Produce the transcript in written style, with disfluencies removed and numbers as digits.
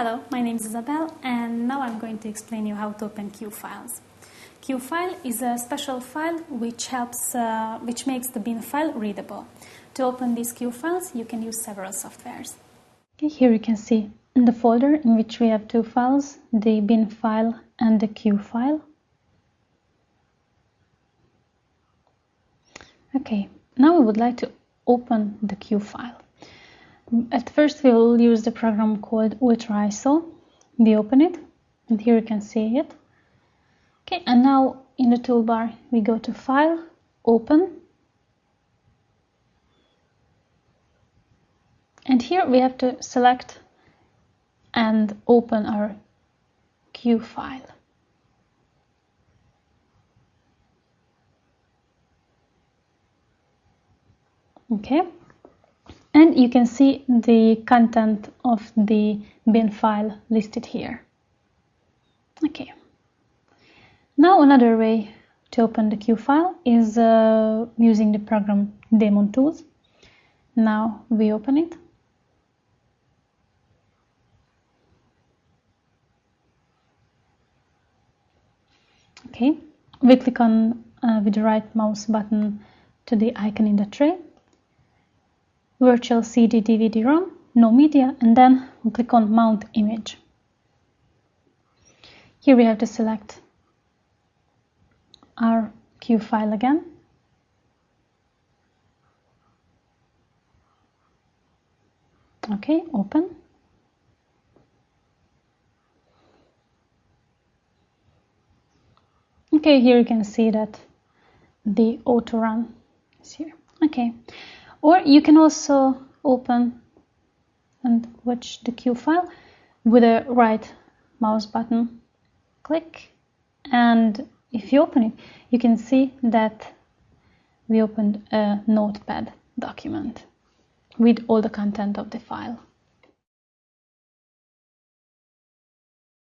Hello, my name is Isabel, and now I'm going to explain you how to open Q files. Q file is a special file which makes the bin file readable. To open these Q files, you can use several softwares. Okay, here you can see the folder in which we have two files, the bin file and the Q file. Okay, now we would like to open the Q file. At first we will use the program called UltraISO. We open it, and here you can see it. Okay, and now in the toolbar we go to File, Open. And here we have to select and open our Q file. Okay, and you can see the content of the bin file listed here. Okay, now another way to open the Q file is using the program Daemon Tools. Now we open it. Okay, we click on with the right mouse button to the icon in the tray, virtual CD DVD-ROM, no media, and then we click on Mount Image. Here we have to select our Q file again. Okay, open. Okay, here you can see that the auto run is here. Okay, or you can also open and watch the Q file with a right mouse button. Click, and if you open it, you can see that we opened a notepad document with all the content of the file.